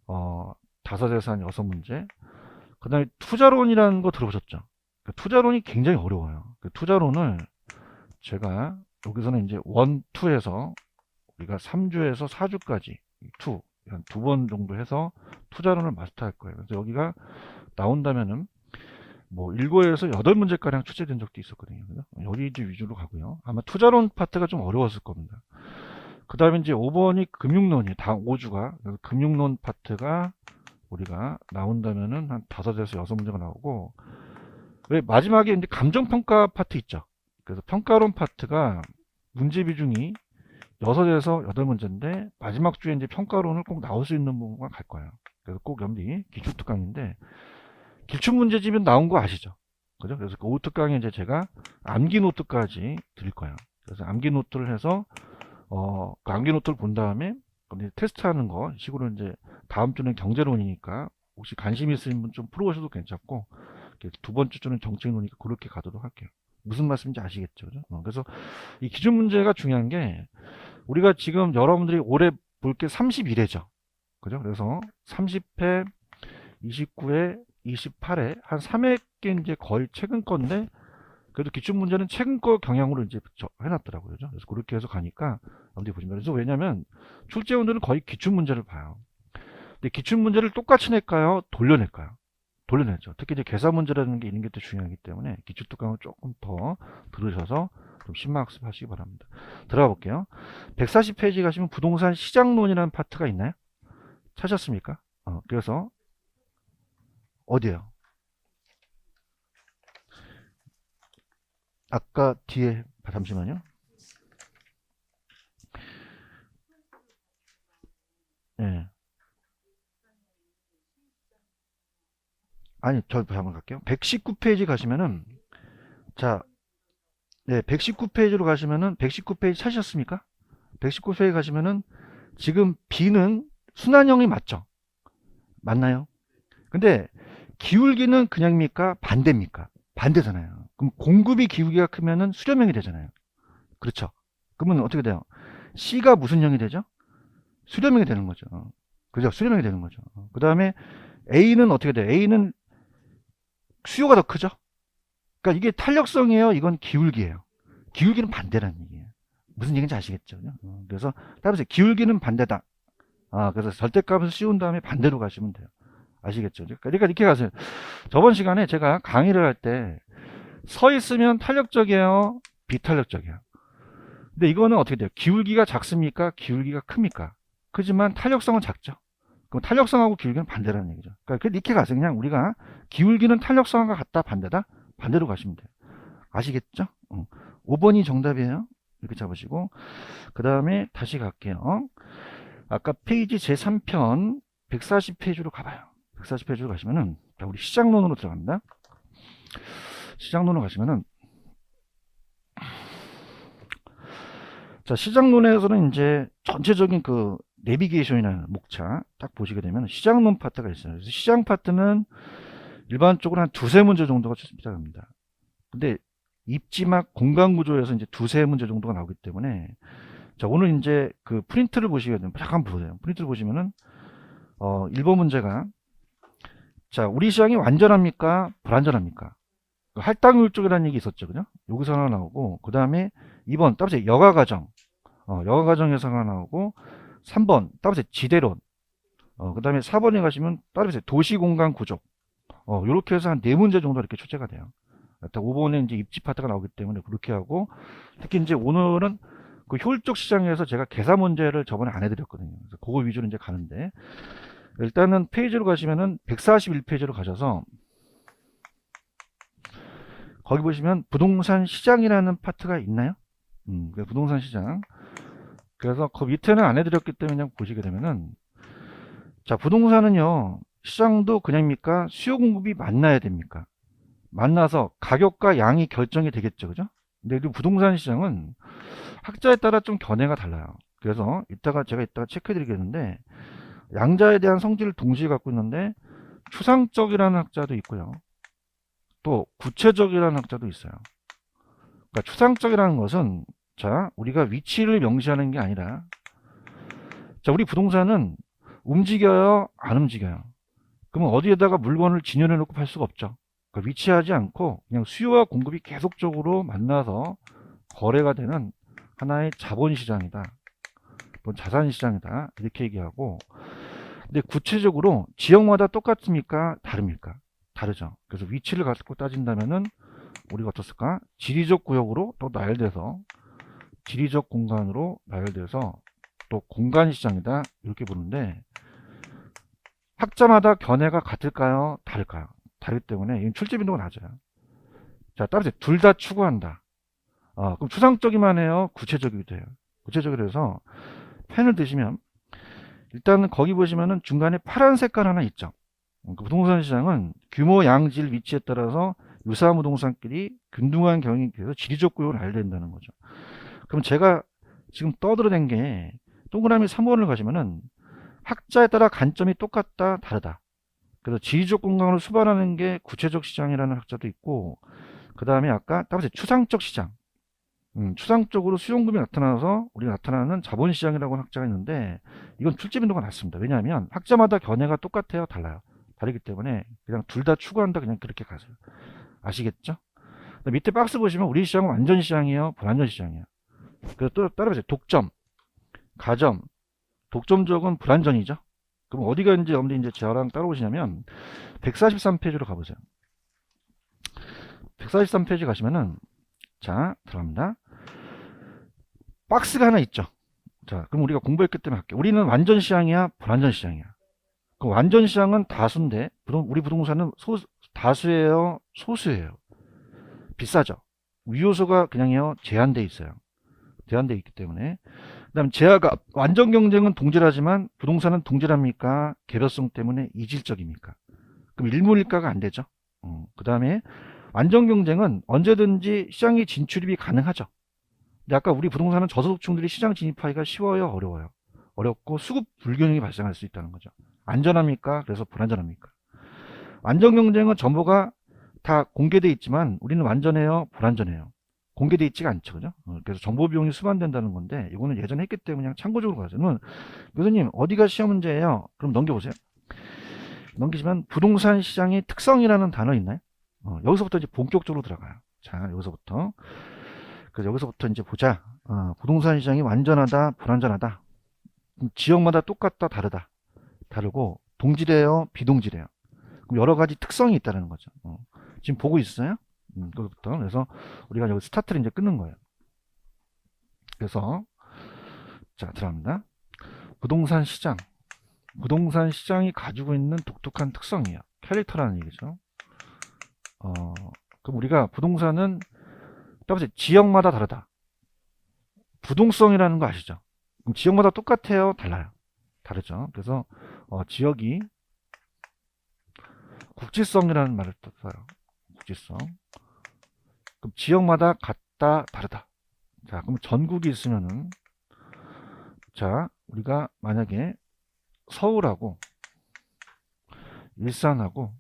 5에서 한 6문제. 그 다음에 투자론이라는 거 들어보셨죠? 투자론이 굉장히 어려워요. 투자론을 제가 여기서는 이제 1, 2에서 우리가 3주에서 4주까지 한 2번 정도 해서 투자론을 마스터할 거예요. 그래서 여기가 나온다면은 뭐 7에서 8문제가량 출제된 적도 있었거든요. 그죠? 여기 이제 위주로 가고요. 아마 투자론 파트가 좀 어려웠을 겁니다. 그 다음에 이제 5번이 금융론이 다음 5주가, 금융론 파트가 우리가 나온다면은 한 5에서 6문제가 나오고, 왜 마지막에 이제 감정평가 파트 있죠. 그래서 평가론 파트가 문제 비중이 6에서 8문제인데 마지막 주에 이제 평가론을 꼭 나올 수 있는 부분만 갈 거예요. 그래서 꼭 염리 기출특강인데 기출문제집은 나온 거 아시죠? 그죠? 그래서 그 오특강에 이제 제가 암기 노트까지 드릴 거예요. 그래서 암기 노트를 해서 그 암기 노트를 본 다음에 테스트하는 거 식으로 이제 다음 주는 경제론이니까 혹시 관심 있으신 분 좀 풀어보셔도 괜찮고 두 번째 주는 정책론이니까 그렇게 가도록 할게요. 무슨 말씀인지 아시겠죠? 그죠? 그래서 이 기준 문제가 중요한 게 우리가 지금 여러분들이 올해 볼 게 31회죠. 그죠? 그래서 30회, 29회, 28회 한 3회께 이제 거의 최근 건데 그래도 기출 문제는 최근 거 경향으로 이제 해놨더라고요. 그죠? 그래서 그렇게 해서 가니까 여러분들이 보시면 그래서 왜냐면 출제원들은 거의 기출 문제를 봐요. 근데 기출 문제를 똑같이 낼까요? 돌려낼까요? 돌려내죠. 특히 이제 계산 문제라는 게 있는 게 또 중요하기 때문에 기출 특강을 조금 더 들으셔서 좀 심화학습 하시기 바랍니다. 들어가 볼게요. 140페이지 가시면 부동산 시장론이라는 파트가 있나요? 찾았습니까? 그래서 어디에요? 아까 뒤에 잠시만요. 네. 아니 저 한번 갈게요. 119페이지 가시면은 자, 네, 119페이지로 가시면은 119페이지 찾으셨습니까? 119페이지 가시면은 지금 B는 순환형이 맞죠? 맞나요? 근데 기울기는 그냥입니까? 반대입니까? 반대잖아요. 그럼 공급이 기울기가 크면은 수렴형이 되잖아요. 그렇죠? 그러면 어떻게 돼요? C가 무슨 형이 되죠? 수렴형이 되는 거죠. 그죠? 수렴형이 되는 거죠. 그 다음에 A는 어떻게 돼요? A는 수요가 더 크죠? 그러니까 이게 탄력성이에요. 이건 기울기예요. 기울기는 반대라는 얘기예요. 무슨 얘기인지 아시겠죠? 그래서 따라서 기울기는 반대다. 그래서 절대값을 씌운 다음에 반대로 가시면 돼요. 아시겠죠? 그러니까 이렇게 가세요. 저번 시간에 제가 강의를 할 때 서 있으면 탄력적이에요? 비탄력적이에요? 근데 이거는 어떻게 돼요? 기울기가 작습니까? 기울기가 큽니까? 크지만 탄력성은 작죠. 그럼 탄력성하고 기울기는 반대라는 얘기죠. 그러니까 이렇게 가세요. 그냥 우리가 기울기는 탄력성과 같다, 반대다? 반대로 가시면 돼요. 아시겠죠? 5번이 정답이에요. 이렇게 잡으시고 그 다음에 다시 갈게요. 아까 페이지 제3편 140페이지로 가봐요. 140페이지로 가시면은 우리 시장론으로 들어갑니다. 시장론으로 가시면은 자, 시장론에서는 이제 전체적인 그 내비게이션이라는 목차 딱 보시게 되면 시장론 파트가 있어요. 그래서 시장 파트는 일반적으로 한 두세 문제 정도가 출제합니다. 근데 입지막 공간 구조에서 이제 두세 문제 정도가 나오기 때문에 자, 오늘 이제 그 프린트를 보시게 되면 잠깐 보세요. 프린트를 보시면은 1번 문제가 자, 우리 시장이 완전합니까? 불완전합니까? 할당률 쪽이라는 얘기 있었죠. 그죠? 여기서 하나 나오고 그 다음에 2번 따라서 여가과정 여가과정에서 하나 나오고 3번 따라서 지대론 그 다음에 4번에 가시면 따라서 도시공간 구조 요렇게 해서 한 4문제 정도 이렇게 출제가 돼요. 5번에 이제 입지 파트가 나오기 때문에 그렇게 하고 특히 이제 오늘은 그 효율적 시장에서 제가 계산 문제를 저번에 안 해드렸거든요. 그래서 그거 위주로 이제 가는데 일단은 페이지로 가시면은 141페이지로 가셔서 거기 보시면 부동산 시장이라는 파트가 있나요? 부동산 시장. 그래서 그 밑에는 안 해드렸기 때문에 그냥 보시게 되면은 자, 부동산은요 시장도 그냥입니까? 수요 공급이 만나야 됩니까? 만나서 가격과 양이 결정이 되겠죠, 그죠? 근데 이 부동산 시장은 학자에 따라 좀 견해가 달라요. 그래서 제가 이따가 체크해 드리겠는데 양자에 대한 성질을 동시에 갖고 있는데 추상적이라는 학자도 있고요. 또 구체적이라는 학자도 있어요. 그러니까 추상적이라는 것은 자, 우리가 위치를 명시하는 게 아니라 자, 우리 부동산은 움직여요, 안 움직여요? 그러면 어디에다가 물건을 진열해 놓고 팔 수가 없죠. 그러니까 위치하지 않고 그냥 수요와 공급이 계속적으로 만나서 거래가 되는 하나의 자본시장이다. 또는 자산시장이다. 이렇게 얘기하고 근데 구체적으로 지역마다 똑같습니까? 다릅니까? 다르죠. 그래서 위치를 갖고 따진다면은 우리가 어떻을까? 지리적 구역으로 또 나열돼서 지리적 공간으로 나열돼서 또 공간시장이다. 이렇게 보는데 학자마다 견해가 같을까요? 다를까요? 다르기 때문에 이건 출제 빈도가 낮아요. 자, 따라서 둘 다 추구한다. 그럼 추상적이만 해요? 구체적이기도 해요? 구체적으로 해서 펜을 드시면 일단은 거기 보시면은 중간에 파란 색깔 하나 있죠. 그 부동산 시장은 규모, 양질, 위치에 따라서 유사한 부동산끼리 균등한 경영에 대해서 지리적 구조를 알려야 된다는 거죠. 그럼 제가 지금 떠들어댄 게 동그라미 3번을 가시면은 학자에 따라 관점이 똑같다, 다르다. 그래서 지리적 공간으로 수반하는 게 구체적 시장이라는 학자도 있고, 그 다음에 아까 따라서 추상적 시장. 추상적으로 수용금이 나타나서 우리가 나타나는 자본시장이라고 하는 학자가 있는데, 이건 출제 빈도가 낮습니다. 왜냐하면 학자마다 견해가 똑같아요, 달라요. 다르기 때문에 그냥 둘 다 추구한다, 그냥 그렇게 가세요. 아시겠죠? 밑에 박스 보시면 우리 시장은 완전 시장이에요, 불완전 시장이에요. 그래서 또 따라보세요. 독점, 가점, 독점적은 불완전이죠. 그럼 어디가 이제 여러분들이 이제 저랑 따라오시냐면 143페이지로 가보세요. 143페이지 가시면은 자, 들어갑니다. 박스가 하나 있죠. 자, 그럼 우리가 공부했기 때문에 할게요. 우리는 완전 시장이야, 불완전 시장이야. 그 완전 시장은 다수인데 우리 부동산은 다수예요, 소수예요. 비싸죠. 위요소가 그냥요 제한돼 있어요. 제한돼 있기 때문에. 그다음 제아가 완전 경쟁은 동질하지만 부동산은 동질합니까? 개별성 때문에 이질적입니까? 그럼 일몰일가가 안 되죠. 그 다음에 완전 경쟁은 언제든지 시장에 진출입이 가능하죠. 근데 아까 우리 부동산은 저소득층들이 시장 진입하기가 쉬워요, 어려워요? 어렵고 수급 불균형이 발생할 수 있다는 거죠. 안전합니까? 그래서 불안전합니까? 완전 경쟁은 정보가 다 공개돼 있지만 우리는 완전해요, 불완전해요? 공개돼 있지가 않죠, 그죠? 그래서 정보 비용이 수반된다는 건데 이거는 예전에 했기 때문에 그냥 참고적으로 가세요. 교수님 어디가 시험 문제예요? 그럼 넘겨보세요. 넘기시면 부동산 시장의 특성이라는 단어 있나요? 여기서부터 이제 본격적으로 들어가요. 자, 여기서부터. 그래서 여기서부터 이제 보자. 부동산 시장이 완전하다, 불완전하다. 지역마다 똑같다, 다르다. 다르고 동질해요, 비동질해요. 그럼 여러 가지 특성이 있다는 거죠. 지금 보고 있어요? 그것부터. 그래서 우리가 여기 스타트를 이제 끊는 거예요. 그래서 자, 들어갑니다. 부동산 시장. 부동산 시장이 가지고 있는 독특한 특성이에요. 캐릭터라는 얘기죠. 그럼 우리가 부동산은 지역마다 다르다. 부동성이라는 거 아시죠? 그럼 지역마다 똑같아요? 달라요? 다르죠. 그래서 지역이 국지성이라는 말을 써요. 국지성. 그럼 지역마다 같다, 다르다. 자, 그럼 전국이 있으면은 자, 우리가 만약에 서울하고 일산하고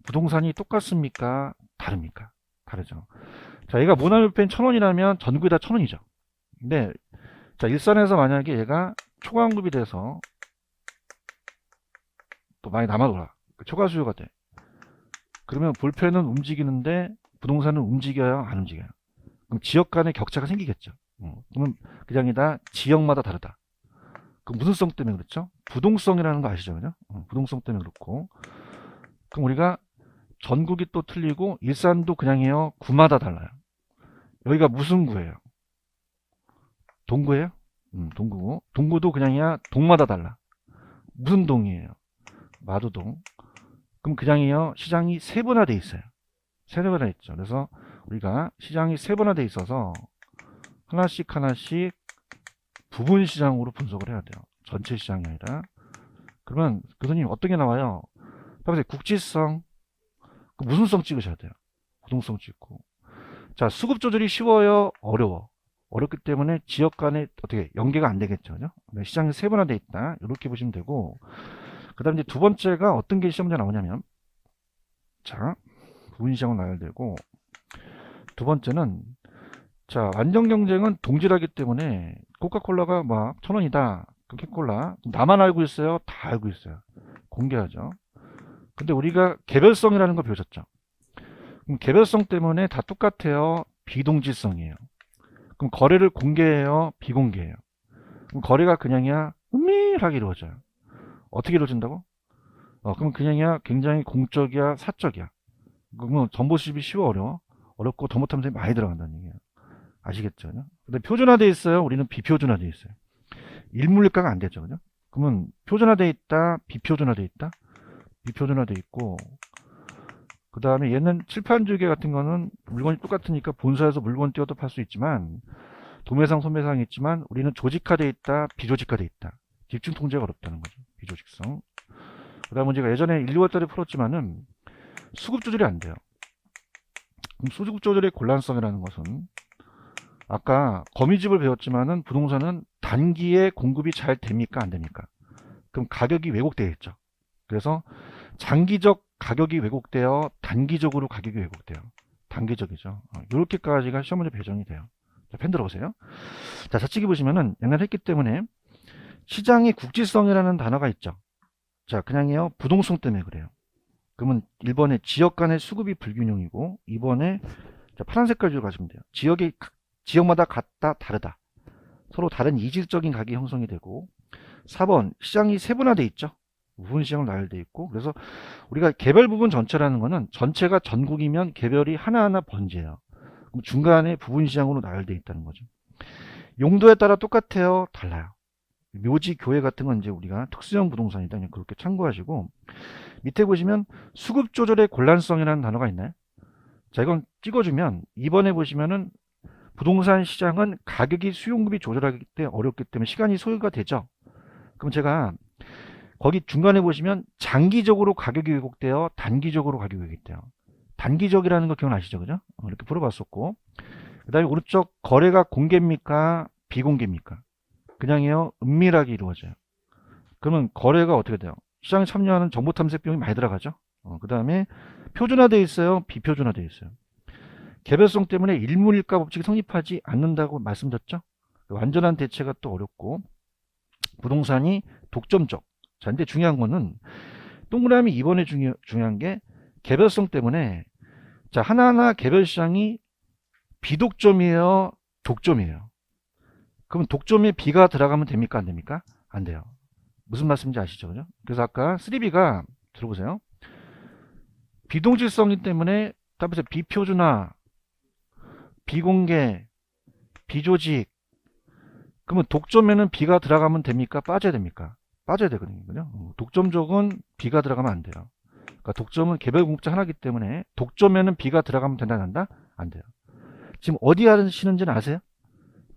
부동산이 똑같습니까? 다릅니까? 다르죠. 자, 얘가 모나미펜 1,000원이라면 전국이 다 1,000원이죠. 근데 자, 일산에서 만약에 얘가 초과환급이 돼서 또 많이 남아돌아. 초과 수요가 돼. 그러면 볼펜은 움직이는데 부동산은 움직여요, 안 움직여요? 그럼 지역 간의 격차가 생기겠죠. 그러면 그냥이 다 지역마다 다르다. 그 무슨 성 때문에 그렇죠? 부동성이라는 거 아시죠? 그죠? 부동성 때문에 그렇고. 그럼 우리가 전국이 또 틀리고 일산도 그냥이에요, 구마다 달라요. 여기가 무슨 구예요? 동구예요? 동구. 동구도 그냥이야, 동마다 달라. 무슨 동이에요? 마두동. 그럼 그냥이요, 시장이 세분화돼 있어요. 세분화돼 있죠. 그래서 우리가 시장이 세분화돼 있어서 하나씩 하나씩 부분 시장으로 분석을 해야 돼요. 전체 시장이 아니라. 그러면 교수님 어떤 게 나와요? 다음에 국지성, 무슨 성 찍으셔야 돼요? 부동성 찍고. 자, 수급 조절이 쉬워요, 어려워? 어렵기 때문에 지역 간에 어떻게 연계가 안 되겠죠. 그죠? 시장이 세분화돼 있다. 이렇게 보시면 되고. 그 다음에 두 번째가 어떤 게 시험 문제 나오냐면, 자, 부분 시장으로 나열되고, 두 번째는, 자, 완전 경쟁은 동질하기 때문에 코카콜라가 막 1,000원이다. 코카콜라. 나만 알고 있어요? 다 알고 있어요. 공개하죠. 근데 우리가 개별성이라는 거 배우셨죠? 그럼 개별성 때문에 다 똑같아요? 비동질성이에요. 그럼 거래를 공개해요? 비공개해요? 그럼 거래가 그냥이야? 은밀하게 이루어져요. 어떻게 이루어진다고? 그럼 그냥이야? 굉장히 공적이야? 사적이야? 그러면 정보 수집이 쉬워, 어려워? 어렵고 잘못하면 많이 들어간다는 얘기예요. 아시겠죠? 근데 표준화되어 있어요? 우리는 비표준화되어 있어요. 일물일가가 안 되죠. 그죠? 그러면 표준화되어 있다? 비표준화되어 있다? 비표준화되어 있고, 그 다음에 얘는 칠판주계 같은 거는 물건이 똑같으니까 본사에서 물건 띄워도 팔 수 있지만, 도매상, 소매상이 있지만 우리는 조직화돼 있다, 비조직화돼 있다. 집중 통제가 어렵다는 거죠. 비조직성. 그 다음에 제가 예전에 1, 2월달에 풀었지만은 수급 조절이 안 돼요. 그럼 수급 조절의 곤란성이라는 것은 아까 거미집을 배웠지만은 부동산은 단기에 공급이 잘 됩니까? 안 됩니까? 그럼 가격이 왜곡되어 있죠. 그래서 장기적 가격이 왜곡되어 단기적으로 가격이 왜곡돼요. 단기적이죠. 이렇게까지가 시험 문제 배정이 돼요. 자, 펜 들어보세요. 자, 좌측에 보시면은 옛날에 했기 때문에 시장의 국지성이라는 단어가 있죠. 자, 그냥요. 부동성 때문에 그래요. 그러면 1번에 지역 간의 수급이 불균형이고 2번에 파란 색깔 줄 가시면 돼요. 지역마다 같다, 다르다. 서로 다른 이질적인 가격이 형성이 되고 4번 시장이 세분화돼 있죠. 부분 시장으로 나열돼 있고 그래서 우리가 개별 부분 전체라는 거는 전체가 전국이면 개별이 하나하나 번지예요. 그럼 중간에 부분 시장으로 나열돼 있다는 거죠. 용도에 따라 똑같아요, 달라요. 묘지, 교회 같은 건 이제 우리가 특수형 부동산이다. 그냥 그렇게 참고하시고 밑에 보시면 수급 조절의 곤란성이라는 단어가 있나요? 자, 이건 찍어주면 2번에 보시면은 부동산 시장은 가격이 수요공급이 조절하기 때문에 어렵기 때문에 시간이 소요가 되죠. 그럼 제가 거기 중간에 보시면 장기적으로 가격이 왜곡되어 단기적으로 가격이 왜곡돼요. 단기적이라는 거 기억나시죠? 그죠? 이렇게 풀어봤었고 그 다음에 오른쪽 거래가 공개입니까? 비공개입니까? 그냥요. 은밀하게 이루어져요. 그러면 거래가 어떻게 돼요? 시장에 참여하는 정보 탐색 비용이 많이 들어가죠. 그 다음에 표준화되어 있어요? 비표준화되어 있어요? 개별성 때문에 일물일가 법칙이 성립하지 않는다고 말씀드렸죠. 완전한 대체가 또 어렵고 부동산이 독점적. 자, 근데 중요한 거는 동그라미 2번에 중요한 게 개별성 때문에 자, 하나하나 개별 시장이 비독점이에요, 독점이에요. 그럼 독점에 비가 들어가면 됩니까? 안 됩니까? 안 돼요. 무슨 말씀인지 아시죠? 그죠? 그래서 아까 3B가 들어보세요. 비동질성이 때문에 답에서 비표준화, 비공개, 비조직. 그러면 독점에는 비가 들어가면 됩니까? 빠져야 됩니까? 빠져야 되거든요. 독점적은 비가 들어가면 안 돼요. 그러니까 독점은 개별 공급자 하나이기 때문에 독점에는 비가 들어가면 된다, 안 된다? 안 돼요. 지금 어디 하시는지는 아세요?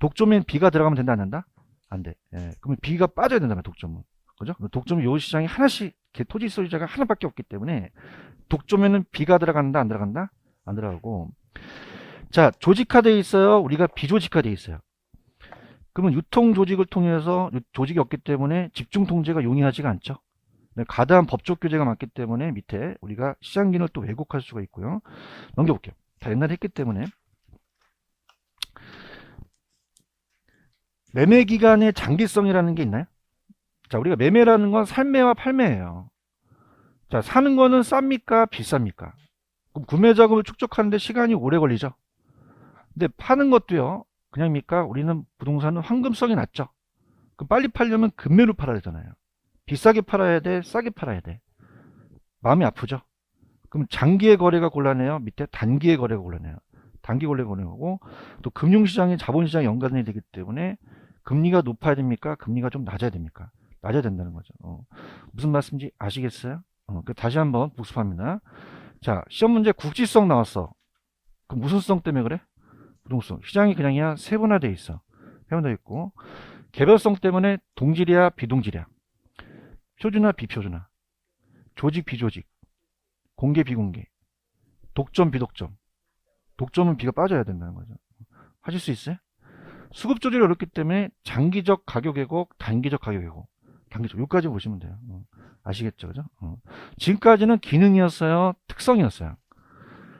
독점엔 비가 들어가면 된다, 안 된다? 안 돼. 예, 그러면 비가 빠져야 된다면 독점은. 그죠? 독점은 요 시장이 하나씩, 토지 소유자가 하나밖에 없기 때문에 독점에는 비가 들어간다, 안 들어간다? 안 들어가고. 자, 조직화되어 있어요? 우리가 비조직화되어 있어요? 그러면 유통 조직을 통해서 조직이 없기 때문에 집중 통제가 용이하지가 않죠. 가다한 법적 규제가 많기 때문에 밑에 우리가 시장 기능을 또 왜곡할 수가 있고요. 넘겨볼게요. 다 옛날에 했기 때문에. 매매 기간의 장기성이라는 게 있나요? 자, 우리가 매매라는 건 살매와 팔매예요. 자, 사는 거는 쌉니까? 비쌉니까? 그럼 구매 자금을 축적하는데 시간이 오래 걸리죠. 근데 파는 것도요. 그냥입니까? 우리는 부동산은 황금성이 낮죠. 그럼 빨리 팔려면 금매로 팔아야 되잖아요. 비싸게 팔아야 돼? 싸게 팔아야 돼? 마음이 아프죠? 그럼 장기의 거래가 곤란해요? 밑에 단기의 거래가 곤란해요? 단기 거래가 곤란하고 또 금융시장에 자본시장이 연관이 되기 때문에 금리가 높아야 됩니까? 금리가 좀 낮아야 됩니까? 낮아야 된다는 거죠. 무슨 말씀인지 아시겠어요? 다시 한번 복습합니다. 자, 시험 문제 국지성 나왔어. 그럼 무슨 성 때문에 그래? 부동성. 시장이 그냥이야 세분화되어 있어. 세분화되어 있고 개별성 때문에 동질이야 비동질이야. 표준화 비표준화. 조직 비조직. 공개 비공개. 독점 비독점. 독점은 비가 빠져야 된다는 거죠. 하실 수 있어요? 수급 조절이 어렵기 때문에 장기적 가격 왜곡, 단기적 가격 왜곡. 단기적. 여기까지 보시면 돼요. 아시겠죠? 그죠? 지금까지는 기능이었어요? 특성이었어요?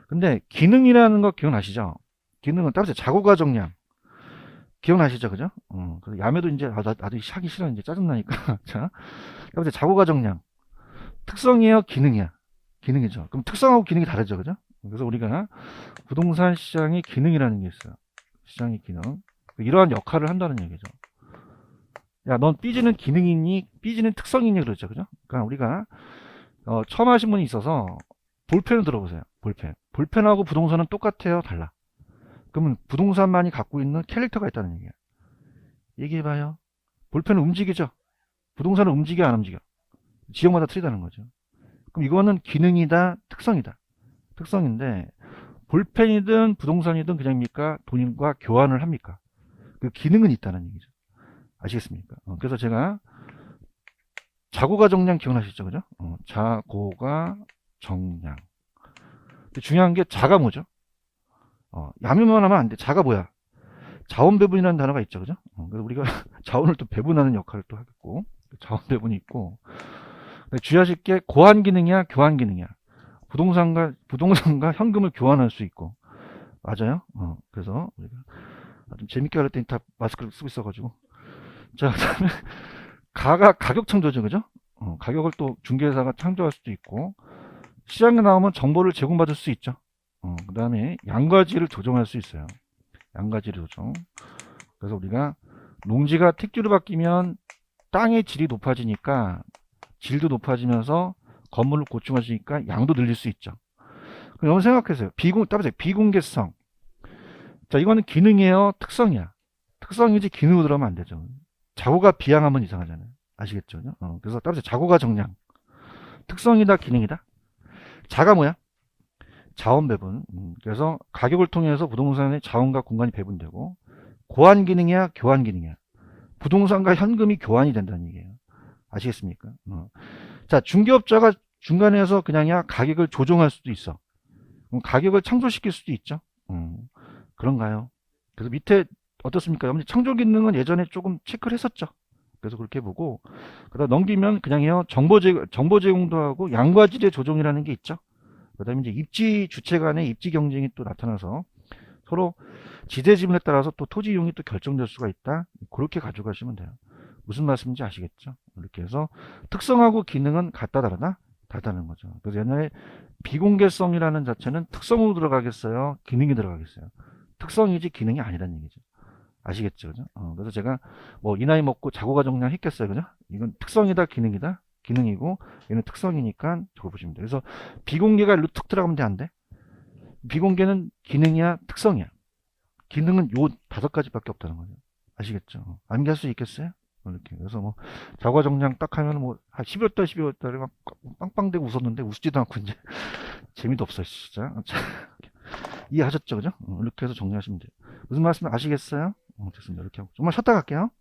근데 기능이라는 거 기억나시죠? 기능은 따로 자고가정량. 기억나시죠? 그죠? 그래서 야매도 이제, 나도 하기 싫어. 이제 짜증나니까. 자, 따로 자고가정량. 특성이에요? 기능이야? 기능이죠. 그럼 특성하고 기능이 다르죠. 그죠? 그래서 우리가 부동산 시장의 기능이라는 게 있어요. 시장의 기능. 이러한 역할을 한다는 얘기죠. 야, 넌 삐지는 기능이니, 삐지는 특성이니 그러죠. 그죠? 그러니까 우리가, 처음 하신 분이 있어서 볼펜을 들어보세요. 볼펜. 볼펜하고 부동산은 똑같아요? 달라? 그러면 부동산만이 갖고 있는 캐릭터가 있다는 얘기예요. 얘기해봐요. 볼펜은 움직이죠? 부동산은 움직여, 안 움직여? 지역마다 틀리다는 거죠. 그럼 이거는 기능이다, 특성이다. 특성인데 볼펜이든 부동산이든 그냥입니까? 돈과 교환을 합니까? 그 기능은 있다는 얘기죠. 아시겠습니까? 그래서 제가 자고가 정량 기억나시죠? 그죠? 자고가 정량. 근데 중요한 게 자가 뭐죠? 야매만 하면 안 돼. 자가 뭐야? 자원 배분이라는 단어가 있죠. 그죠? 그래서 우리가 자원을 또 배분하는 역할을 또 하겠고, 자원 배분이 있고, 주의하실 게 고환 기능이야, 교환 기능이야. 부동산과 현금을 교환할 수 있고, 맞아요? 그래서 우리가 좀 재밌게 가르쳤더니 다 마스크를 쓰고 있어가지고. 자, 그다음에 가가 가격 창조죠, 그죠? 가격을 또 중개사가 창조할 수도 있고, 시장에 나오면 정보를 제공받을 수 있죠. 그다음에 양과질을 조정할 수 있어요. 양과질 조정. 그래서 우리가 농지가 택지로 바뀌면 땅의 질이 높아지니까 질도 높아지면서 건물을 고충하시니까 양도 늘릴 수 있죠. 그럼 여러분 생각해보세요. 따라서 비공개성. 자, 이거는 기능이에요, 특성이야? 특성이지 기능으로 들어가면 안 되죠. 자고가 비양하면 이상하잖아요. 아시겠죠? 그래서 따라서 자고가 정량. 특성이다, 기능이다? 자가 뭐야? 자원 배분. 그래서 가격을 통해서 부동산의 자원과 공간이 배분되고, 고환 기능이야, 교환 기능이야? 부동산과 현금이 교환이 된다는 얘기예요. 아시겠습니까? 자, 중개업자가 중간에서 그냥야 가격을 조정할 수도 있어. 가격을 창조시킬 수도 있죠. 그런가요? 그래서 밑에 어떻습니까? 여러분 창조 기능은 예전에 조금 체크를 했었죠. 그래서 그렇게 보고 그다음 넘기면 그냥요 정보 제공도 하고 양과질의 조정이라는 게 있죠. 그다음에 이제 입지 주체 간의 입지 경쟁이 또 나타나서 서로 지대 지분에 따라서 또 토지 이용이 또 결정될 수가 있다. 그렇게 가져가시면 돼요. 무슨 말씀인지 아시겠죠? 이렇게 해서 특성하고 기능은 같다 다르다? 다르다는 거죠. 그래서 옛날에 비공개성이라는 자체는 특성으로 들어가겠어요? 기능이 들어가겠어요? 특성이지 기능이 아니라는 얘기죠. 아시겠죠? 그죠? 그래서 제가 뭐 이 나이 먹고 자고가 정량 했겠어요. 그죠? 이건 특성이다, 기능이다? 기능이고 얘는 특성이니까 적어보시면 돼요. 그래서 비공개가 일로 툭 들어가면 돼, 안 돼? 비공개는 기능이야, 특성이야? 기능은 요 5가지밖에 없다는 거죠. 아시겠죠? 암기할 수 있겠어요? 이렇게. 그래서 뭐, 자과 정량 딱 하면 뭐, 11월 달, 12월 달에 막 빵빵대고 웃었는데 웃지도 않고 이제 재미도 없어, 진짜. 이해하셨죠? 그죠? 이렇게 해서 정리하시면 돼요. 무슨 말씀 아시겠어요? 됐습니다. 이렇게 하고. 정말 쉬었다 갈게요.